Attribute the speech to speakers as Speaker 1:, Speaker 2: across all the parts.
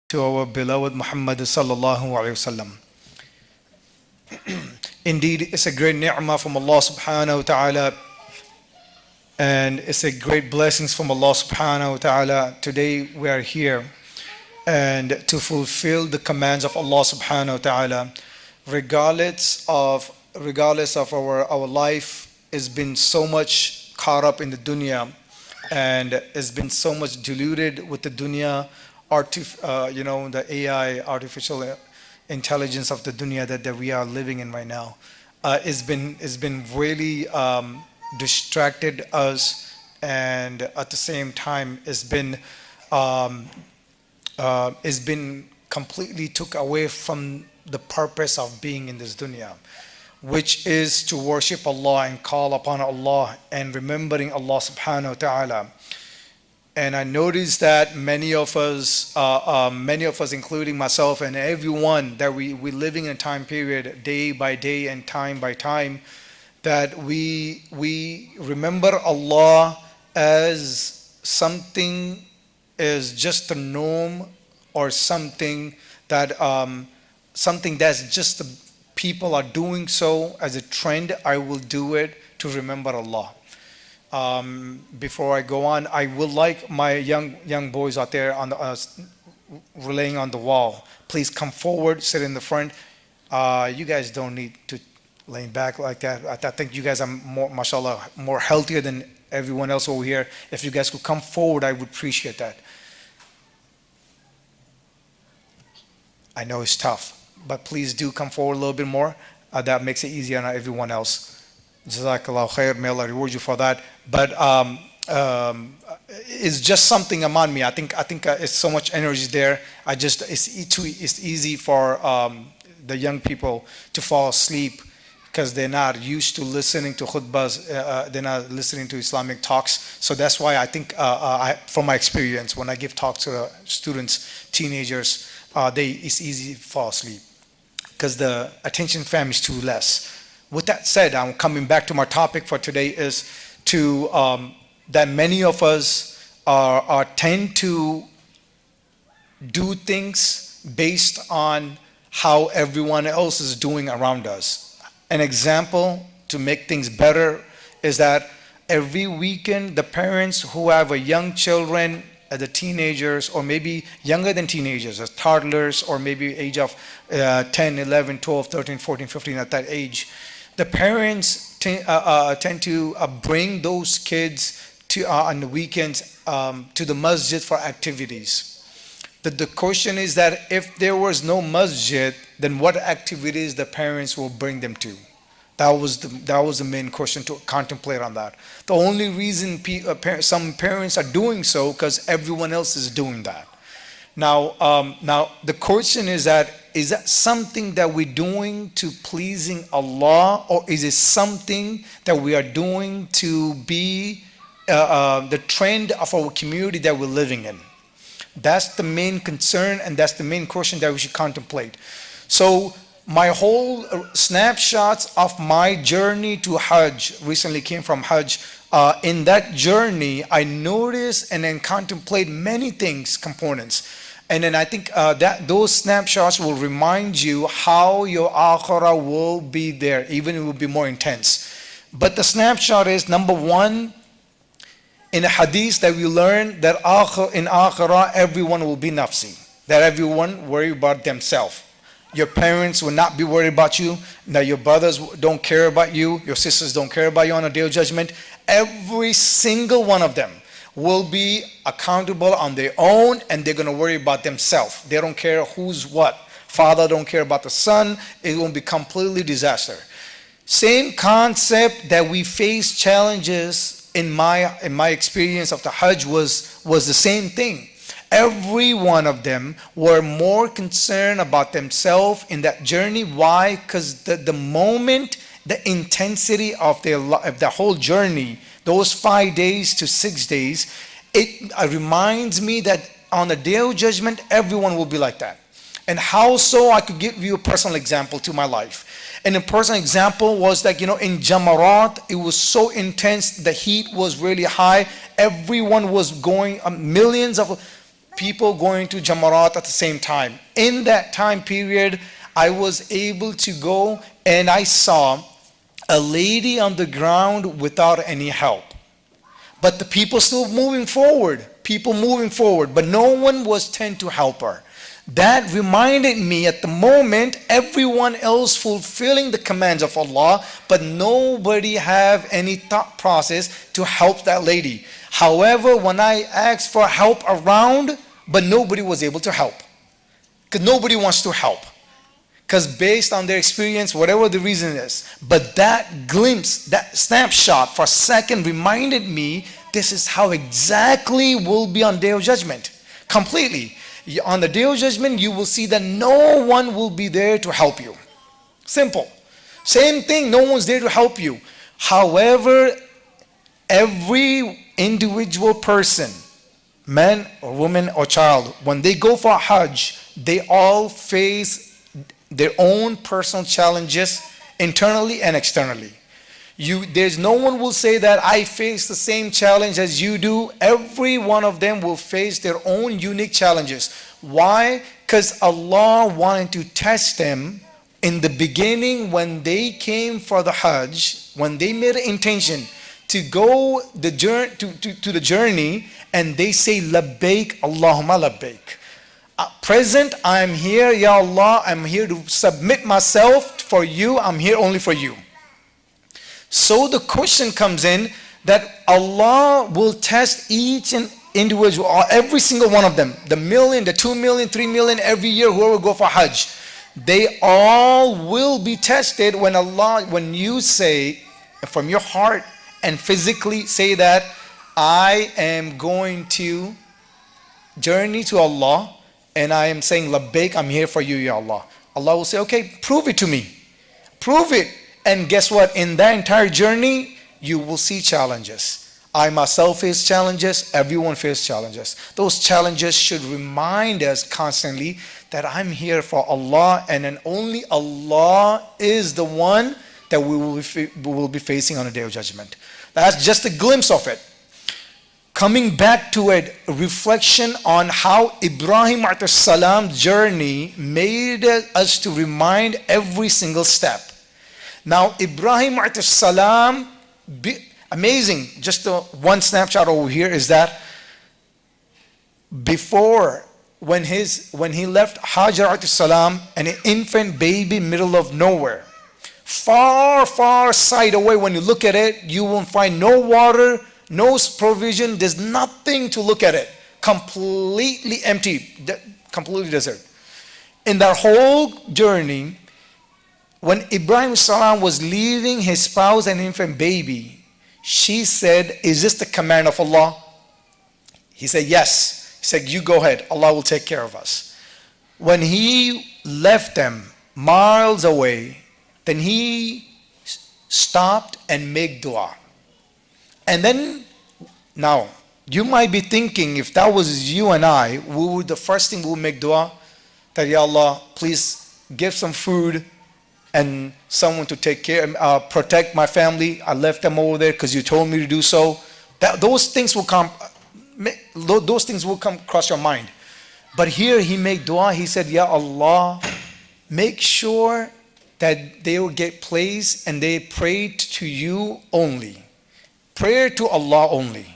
Speaker 1: to our beloved Muhammad sallallahu alaihi wasallam. Indeed, it's a great ni'mah from Allah subhanahu wa ta'ala, and it's a great blessings from Allah subhanahu wa ta'ala. Today we are here and to fulfill the commands of Allah subhanahu wa ta'ala, regardless of our life has been so much caught up in the dunya and has been so much diluted with the dunya, the AI, artificial intelligence of the dunya that we are living in right now. It's been really distracted us, and at the same time it's been completely took away from the purpose of being in this dunya, which is to worship Allah and call upon Allah and remembering Allah subhanahu wa ta'ala. And I noticed that many of us, including myself and everyone, that we living in a time period, day by day and time by time, that we remember Allah as something is just a norm, or something that's just the people are doing so as a trend. I will do it to remember Allah. Before I go on, I would like my young boys out there on the relaying on the wall. Please come forward, sit in the front. You guys don't need to lean back like that. I think you guys are more, mashallah, more healthier than everyone else over here. If you guys could come forward, I would appreciate that. I know it's tough, but please do come forward a little bit more. That makes it easier on everyone else. Jazakallah khair, may Allah reward you for that. But it's just something among me. I think it's so much energy there. It's easy for the young people to fall asleep because they're not used to listening to khutbahs. They're not listening to Islamic talks. So that's why I think, from my experience, when I give talks to students, teenagers, it's easy to fall asleep because the attention span is too less. With that said, I'm coming back to my topic for today is to that many of us tend to do things based on how everyone else is doing around us. An example to make things better is that every weekend the parents who have a young children, the teenagers, or maybe younger than teenagers, as toddlers, or maybe age of 10, 11, 12, 13, 14, 15, at that age, the parents tend to bring those kids on the weekends to the masjid for activities. The question is that if there was no masjid, then what activities the parents will bring them to? That was the main question to contemplate on that. The only reason some parents are doing so because everyone else is doing that. Now the question is that something that we're doing to pleasing Allah, or is it something that we are doing to be the trend of our community that we're living in? That's the main concern, and that's the main question that we should contemplate. So my whole snapshots of my journey to Hajj recently came from Hajj. In that journey, I noticed and then contemplate many things, components. And then I think that those snapshots will remind you how your Akhira will be there, even it will be more intense. But the snapshot is, number one, in a hadith that we learn that in Akhira everyone will be nafsi, that everyone worry about themselves. Your parents will not be worried about you, that your brothers don't care about you, your sisters don't care about you on a day of judgment. Every single one of them will be accountable on their own, and they're going to worry about themselves. They don't care who's what. Father don't care about the son. It will be completely disaster. Same concept that we face challenges in my experience of the Hajj was the same thing. Every one of them were more concerned about themselves in that journey. Why? Because the moment, the intensity of the whole journey, those 5 days to 6 days, it reminds me that on the day of judgment, everyone will be like that. And how so? I could give you a personal example to my life. And a personal example was that, in Jamarat, it was so intense, the heat was really high. Everyone was going, millions of people going to Jamarat at the same time. In that time period, I was able to go and I saw a lady on the ground without any help. But the people still moving forward, but no one was tend to help her. That reminded me at the moment, everyone else fulfilling the commands of Allah, but nobody have any thought process to help that lady. However, when I asked for help around, but nobody was able to help. Because nobody wants to help. Because based on their experience, whatever the reason is. But that glimpse, that snapshot for a second reminded me, this is how exactly will be on Day of Judgment. Completely. On the Day of Judgment, you will see that no one will be there to help you. Simple. Same thing, no one's there to help you. However, every individual person, man or woman or child, when they go for Hajj, they all face their own personal challenges internally and externally. There's no one will say that I face the same challenge as you do. Every one of them will face their own unique challenges. Why? Because Allah wanted to test them in the beginning when they came for the Hajj, when they made an intention to go to the journey, and they say labbaik Allahumma labbaik. Present, I am here, Ya Allah, I'm here to submit myself for you, I'm here only for you. So the question comes in that Allah will test each and individual, or every single one of them, the million, the 2 million, 3 million every year, whoever go for Hajj, they all will be tested when you say from your heart and physically say that I am going to journey to Allah and I am saying labbaik, I'm here for you, Ya Allah. Allah will say, okay, prove it to me. Prove it. And guess what? In that entire journey, you will see challenges. I myself face challenges. Everyone faces challenges. Those challenges should remind us constantly that I'm here for Allah, and then only Allah is the one that we will be facing on the Day of Judgment. That's just a glimpse of it. Coming back to a reflection on how Ibrahim alayhi salam's journey made us to remind every single step. Now, Ibrahim alayhi salam, amazing, just one snapshot over here is that before, when he left Hajar alayhi salam, an infant baby middle of nowhere, far, far side away, when you look at it, you won't find no water, no provision, there's nothing to look at it. Completely empty, completely desert. In that whole journey, when Ibrahim salam was leaving his spouse and infant baby, she said, is this the command of Allah? He said, yes. He said, you go ahead, Allah will take care of us. When he left them miles away, then he stopped and made dua. And then, now, you might be thinking, if that was you and I, the first thing we would make dua, that Ya Allah, please give some food and someone to take care, protect my family. I left them over there because you told me to do so. Those things will come across your mind. But here he made dua. He said, Ya Allah, make sure that they will get placed and they prayed to you only. Prayer to Allah only.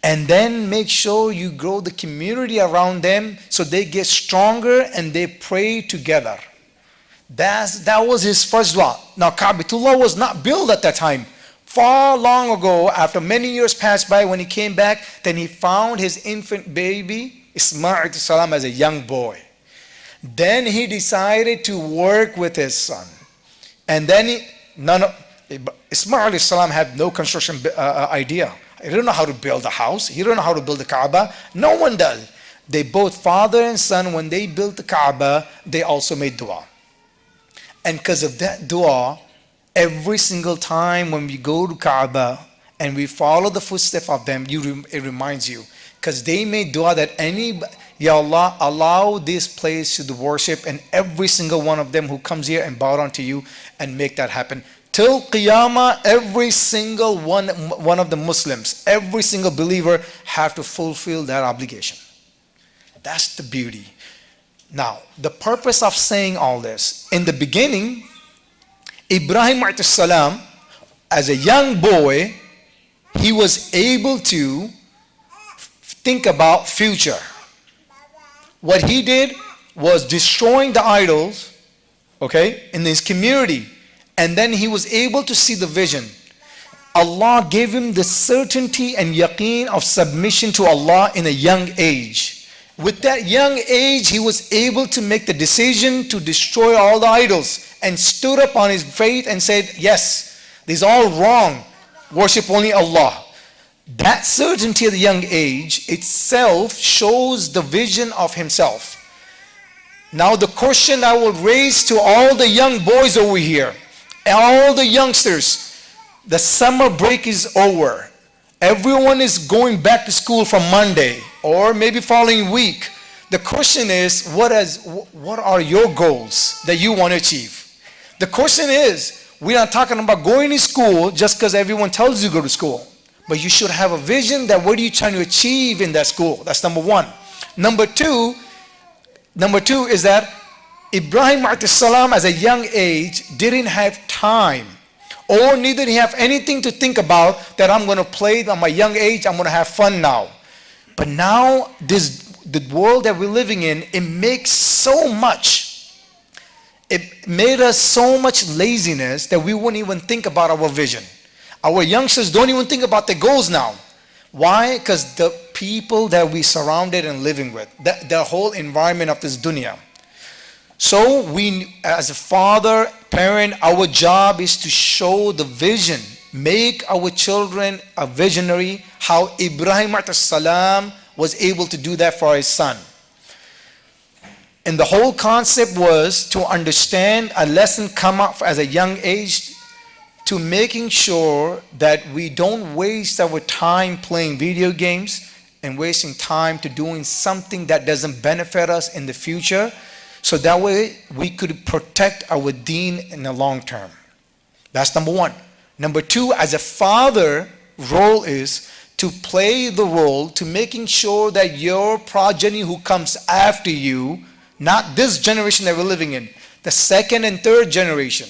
Speaker 1: And then make sure you grow the community around them so they get stronger and they pray together. That was his first dua. Now, Ka'batullah was not built at that time. Far long ago, after many years passed by, when he came back, then he found his infant baby, Ismail salam, as a young boy. Then he decided to work with his son. And then Ismail salam had no construction idea. He didn't know how to build a house. He didn't know how to build a Kaaba. No one does. They both, father and son, when they built the Kaaba, they also made dua. And because of that dua, every single time when we go to Kaaba and we follow the footsteps of them, it reminds you. Because they made dua that Ya Allah, allow this place to the worship, and every single one of them who comes here and bow down to you, and make that happen. Till Qiyamah, every single one of the Muslims, every single believer have to fulfill that obligation. That's the beauty. Now, the purpose of saying all this, in the beginning, Ibrahim alayhi salam, as a young boy, he was able to think about future. What he did was destroying the idols, okay, in his community. And then he was able to see the vision. Allah gave him the certainty and yaqeen of submission to Allah in a young age. With that young age, he was able to make the decision to destroy all the idols and stood up on his faith and said, yes, these are all wrong. Worship only Allah. That certainty at the young age itself shows the vision of himself. Now the question I will raise to all the young boys over here, all the youngsters, the summer break is over. Everyone is going back to school from Monday or maybe following week. The question is, what are your goals that you want to achieve? The question is, we are talking about going to school just because everyone tells you to go to school. But you should have a vision that what are you trying to achieve in that school? That's number one. Number two is that Ibrahim alayhi salam as a young age didn't have time, or neither did he have anything to think about that I'm going to play at my young age, I'm going to have fun now. But now the world that we're living in, it makes so much. It made us so much laziness that we wouldn't even think about our vision. Our youngsters don't even think about their goals now. Why? Because the people that we surrounded and living with, the whole environment of this dunya. So we, as a father, parent, our job is to show the vision, make our children a visionary, how Ibrahim alayhi salam was able to do that for his son. And the whole concept was to understand a lesson come up as a young age, to making sure that we don't waste our time playing video games and wasting time to doing something that doesn't benefit us in the future. So that way we could protect our deen in the long term. That's number one. Number two, as a father, role is to play the role to making sure that your progeny who comes after you, not this generation that we're living in, the second and third generation,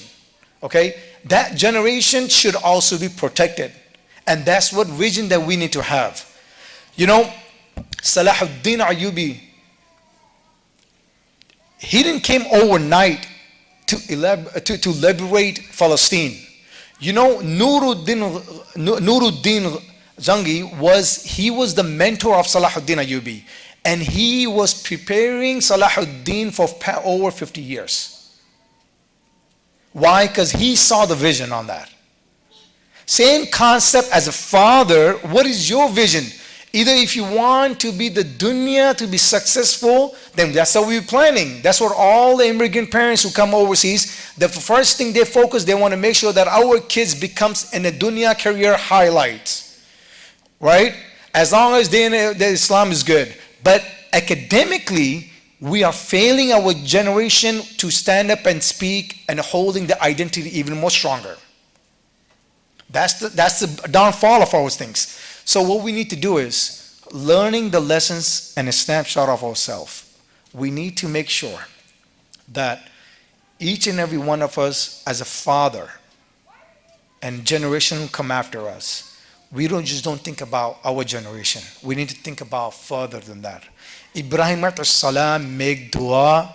Speaker 1: okay, that generation should also be protected. And that's what vision that we need to have. You know, Salahuddin Ayyubi, he didn't came overnight to liberate Palestine. You know, Nuruddin Zangi was the mentor of Salahuddin Ayyubi, and he was preparing Salahuddin for over 50 years. Why? Because he saw the vision on that. Same concept as a father. What is your vision? Either if you want to be the dunya, to be successful, then that's how we're planning. That's what all the immigrant parents who come overseas, the first thing they focus, they want to make sure that our kids becomes in the dunya career highlights. Right? As long as the Islam is good. But academically, we are failing our generation to stand up and speak and holding the identity even more stronger. That's the downfall of our things. So what we need to do is learning the lessons and a snapshot of ourselves. We need to make sure that each and every one of us as a father and generation who come after us, we don't think about our generation. We need to think about further than that. Ibrahim alayhi salam make dua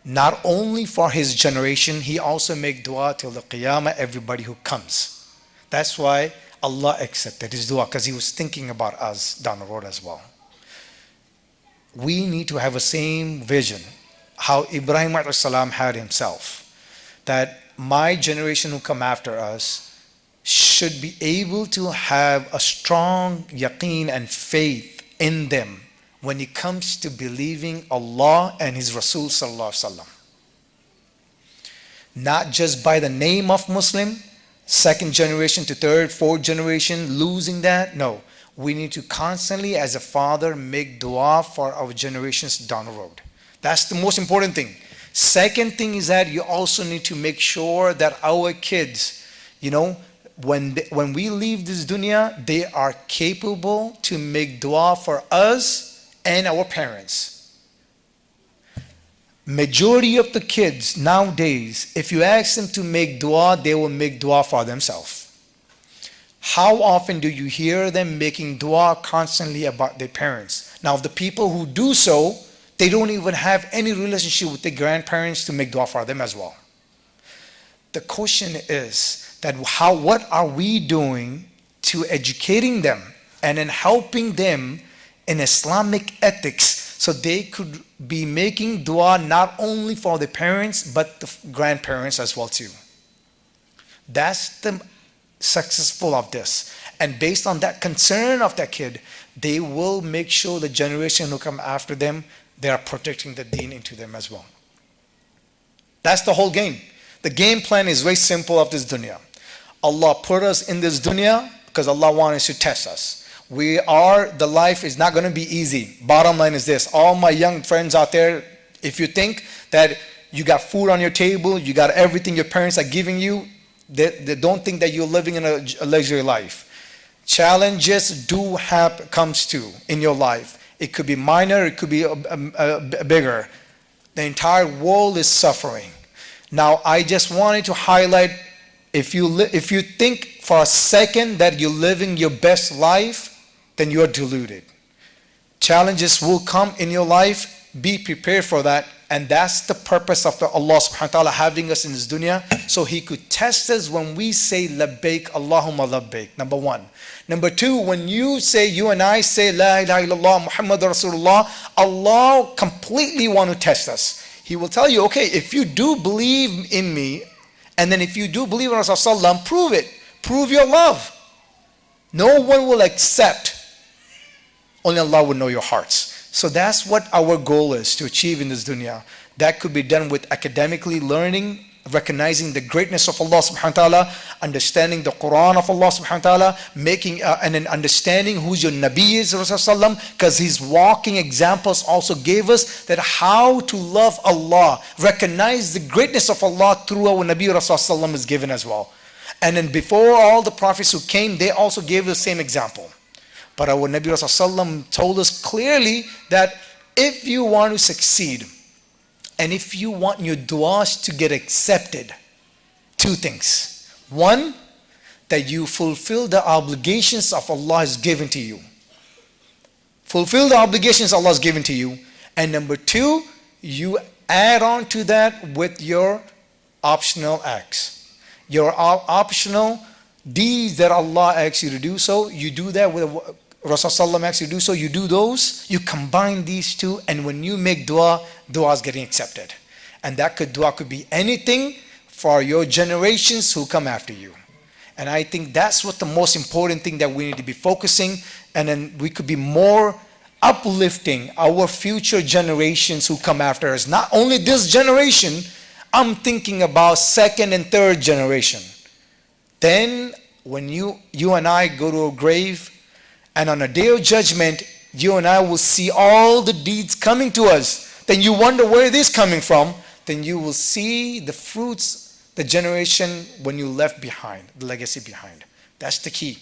Speaker 1: not only for his generation, he also make dua till the qiyamah, everybody who comes. That's why Allah accepted his dua, because he was thinking about us down the road as well. We need to have the same vision, how Ibrahim alayhi salam had himself, that my generation who come after us should be able to have a strong yaqeen and faith in them when it comes to believing Allah and His Rasul sallallahu alaihi wasallam. Not just by the name of Muslim, second generation to third, fourth generation, losing that. No, we need to constantly, as a father, make dua for our generations down the road. That's the most important thing. Second thing is that you also need to make sure that our kids, you know, when we leave this dunya, they are capable to make dua for us and our parents. Majority of the kids nowadays, if you ask them to make dua, they will make dua for themselves. How often do you hear them making dua constantly about their parents? Now, the people who do so, they don't even have any relationship with their grandparents to make dua for them as well. The question is that what are we doing to educating them and in helping them in Islamic ethics so they could be making dua not only for the parents but the grandparents as well too. That's the successful of this. And based on that concern of that kid, they will make sure the generation who come after them, they are protecting the deen into them as well. That's the whole game. The game plan is very simple of this dunya. Allah put us in this dunya because Allah wants to test us. The life is not going to be easy. Bottom line is this. All my young friends out there, if you think that you got food on your table, you got everything your parents are giving you, they don't think that you're living in a luxury life. Challenges comes to in your life. It could be minor, it could be bigger. The entire world is suffering. Now, I just wanted to highlight, if you think for a second that you're living your best life, then you are deluded. Challenges will come in your life. Be prepared for that. And that's the purpose of Allah subhanahu wa ta'ala having us in this dunya, so He could test us when we say labbaik, Allahumma labbaik, number one. Number two, when you and I say la ilaha illallah Muhammad Rasulullah, Allah completely want to test us. He will tell you, okay, if you do believe in me, and then if you do believe in Rasulullah, prove it. Prove your love. No one will accept. Only Allah will know your hearts. So that's what our goal is to achieve in this dunya. That could be done with academically learning, recognizing the greatness of Allah subhanahu wa ta'ala, understanding the Quran of Allah subhanahu wa ta'ala, and then understanding who your Nabi is, because his walking examples also gave us that how to love Allah, recognize the greatness of Allah through our Nabi Rasulullah is given as well. And then before all the prophets who came, they also gave the same example. But our Nabi Rasulullah told us clearly that if you want to succeed and if you want your du'as to get accepted, two things. One, that you fulfill the obligations of Allah has given to you. Fulfill the obligations Allah has given to you. And number two, you add on to that with your optional acts. Your optional deeds that Allah asks you to do so, you do that with Rasulullah asks you to do so, you do those, you combine these two, and when you make dua, dua is getting accepted. And dua could be anything for your generations who come after you. And I think that's what the most important thing that we need to be focusing, and then we could be more uplifting our future generations who come after us. Not only this generation, I'm thinking about second and third generation. Then when you and I go to a grave, and on a day of judgment, you and I will see all the deeds coming to us. Then you wonder where it is coming from. Then you will see the fruits, the generation when you left behind, the legacy behind. That's the key.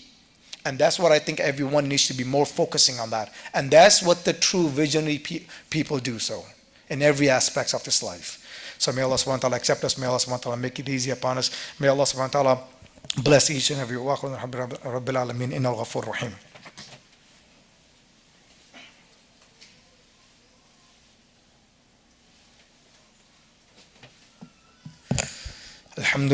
Speaker 1: And that's what I think everyone needs to be more focusing on that. And that's what the true visionary people do so in every aspect of this life. So may Allah subhanahu wa ta'ala accept us. May Allah subhanahu wa ta'ala make it easy upon us. May Allah subhanahu wa ta'ala bless each and every one. Rabbil Alameen, Innal Ghafur Rahim. الحمد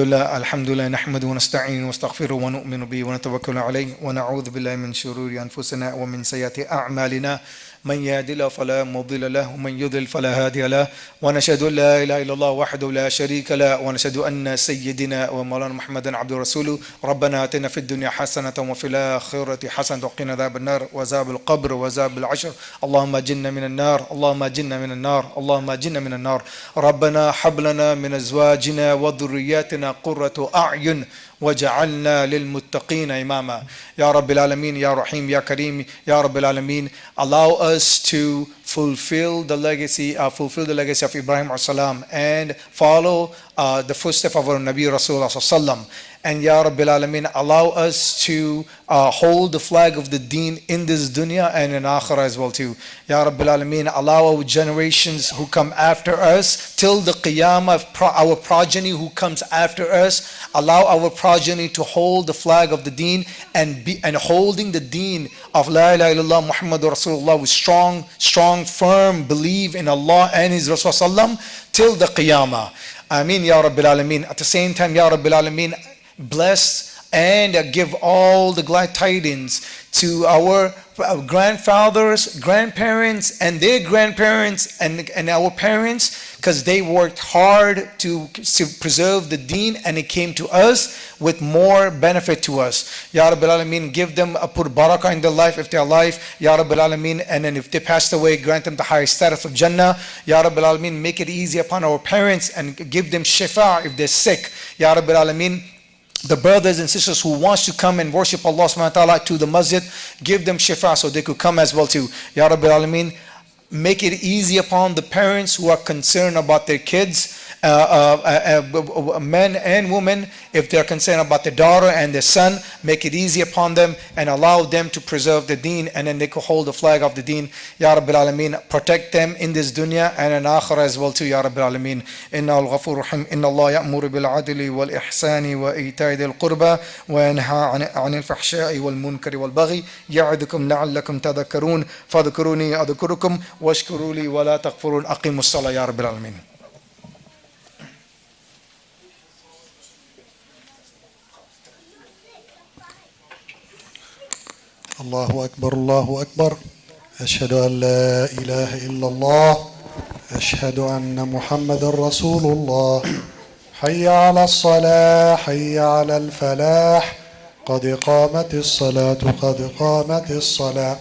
Speaker 1: لله نحمده ونستعينه ونستغفره ونؤمن به ونتوكل عليه ونعوذ بالله من شرور أنفسنا ومن سيئات أعمالنا من يهد الله فلا مضل له ومن يضلل فلا هادي له ونشهد أن لا إله إلا الله وحده لا شريك له ونشهد أن سيدنا ومولانا محمدا عبده ورسوله ربنا آتنا في الدنيا حسنة وفي الآخرة حسنة وقنا عذاب النار وعذاب القبر وعذاب العشر اللهم أجرنا من النار اللهم أجرنا من النار اللهم أجرنا من النار ربنا هب لنا من أزواجنا وذرياتنا قرة أعين وجعلنا للمتقين إماما. Ya Rabbil Alameen, Ya Rahim, Ya Kareem, Ya Rabbil Alameen, allow us to fulfill the legacy of Ibrahim alayhi salam, and follow the footsteps of our Nabi Rasulullah sallam. And Ya Rabbil Alameen, allow us to hold the flag of the deen in this dunya and in Akhira as well too. Ya Rabbil Alameen, allow our generations who come after us till the Qiyamah, our progeny who comes after us, allow our progeny to hold the flag of the deen and holding the deen of La ilaha illallah Muhammadur Rasulullah with strong, firm belief in Allah and His Rasul sallam till the Qiyamah. Ameen Ya Rabbil Alameen. At the same time, Ya Rabbil Alameen, bless and give all the glad tidings to our grandfathers, grandparents, and their grandparents, and our parents, because they worked hard to preserve the deen, and it came to us with more benefit to us. Ya Rabbil Alameen, give them, put barakah in their life if they're alive. Ya Rabbil Alameen, and then if they passed away, grant them the highest status of Jannah. Ya Rabbil Alameen, make it easy upon our parents and give them shifa if they're sick. Ya Rabbil Alameen, the brothers and sisters who wants to come and worship Allah subhanahu wa ta'ala to the masjid, give them shifa so they could come as well too. Ya Rabbil Alameen, make it easy upon the parents who are concerned about their kids, men and women, if they're concerned about their daughter and their son, make it easy upon them and allow them to preserve the deen, and then they could hold the flag of the deen. Ya Rabbil Alameen, protect them in this dunya and in akhirah as well too. Ya Rabbil Alameen. Inna al-Ghafur Rahim. Inna Allah ya'muru bil adli wal ihsani wa ita'i dhil qurba wa yanha 'anil fahsha'i wal munkari wal baghi ya'idukum la'allakum tadhakkarun fadhkuruni adhkurukum washkuru li wa la takfurun. Aqimus salah. Ya Rabbil Alameen.
Speaker 2: الله أكبر الله أكبر. أشهد أن لا إله إلا الله. أشهد أن محمد رسول الله. حي على الصلاة حي على الفلاح قد قامت الصلاة قد قامت الصلاة.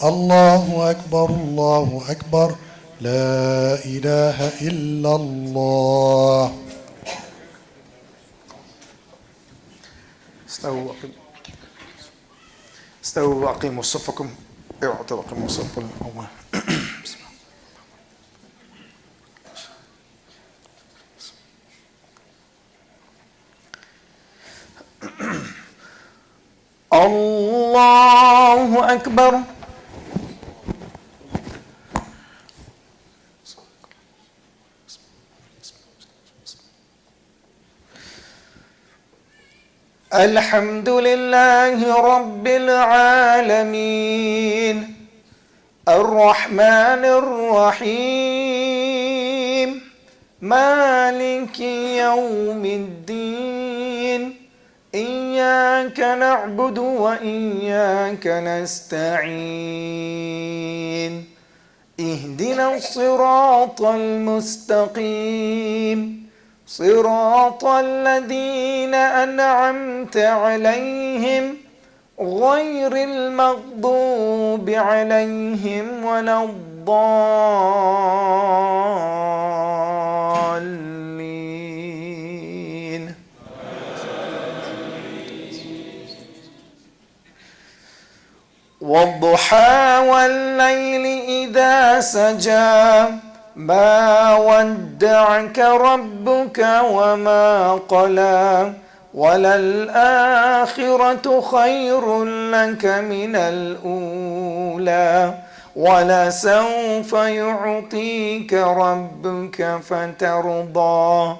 Speaker 2: الله أكبر الله أكبر. لا إله إلا الله.
Speaker 1: استووا وأقيموا صفكم. اعطوا وأقيموا صفكم. الله أكبر. الحمد لله رب العالمين الرحمن الرحيم مالك يوم الدين إياك نعبد وإياك نستعين اهدنا الصراط المستقيم صراط الذين أنعمت عليهم غير المغضوب عليهم ولا الضالين. والضحى والليل إذا سجى ما ودعك ربك وما قلى وللآخرة خير لك من الأولى ولسوف يعطيك ربك فترضى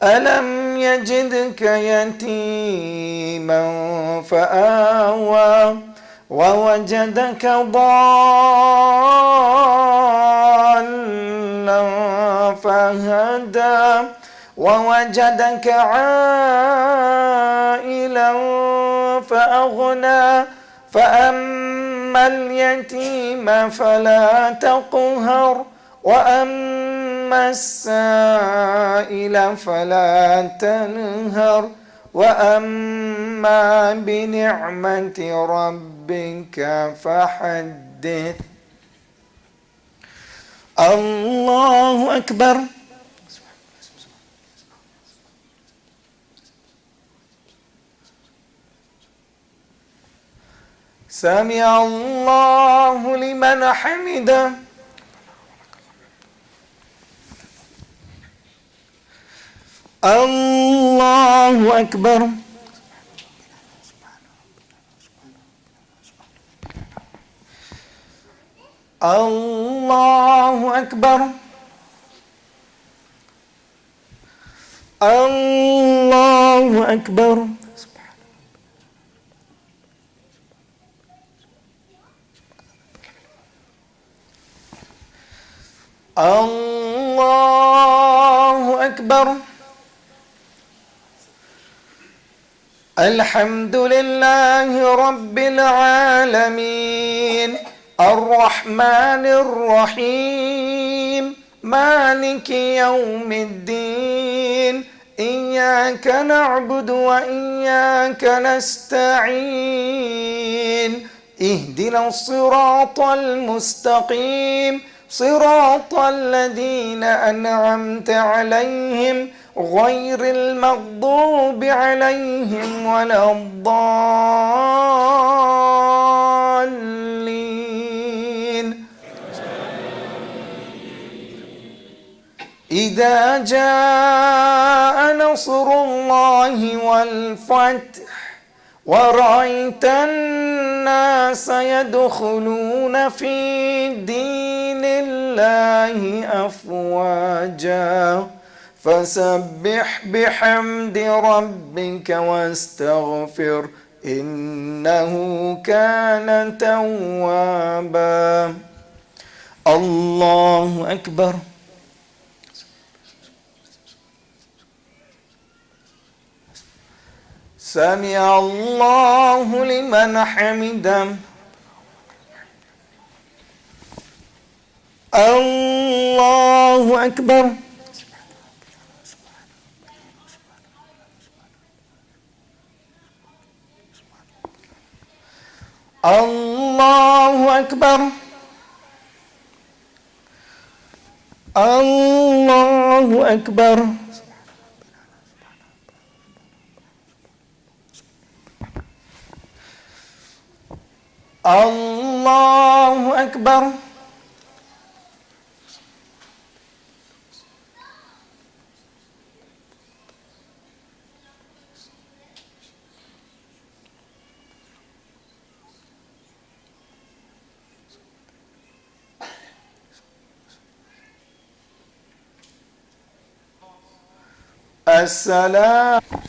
Speaker 1: ألم يجدك يتيما فآوى ووجدك ضالا فهدى ووجدك عائلا فأغنى فأما اليتيم فلا تقهر وأما السائل فلا تنهر وأما بنعمة ربك فحدث. الله أكبر. سمع الله لمن حمده
Speaker 3: الله أكبر. الله أكبر. الله أكبر. الله أكبر. الحمد لله رب العالمين الرحمن الرحيم مالك يوم الدين إياك نعبد وإياك نستعين اهدنا الصراط المستقيم صراط الذين أنعمت عليهم غير المغضوب عليهم ولا الضالين. إذا جاء نصر الله والفتح ورأيت الناس يدخلون في دين الله أفواجا فسبح بحمد ربك واستغفر إنه كان توابا. الله أكبر. سمع الله لمن حمده. الله أكبر. الله أكبر. الله أكبر. الله أكبر. السلام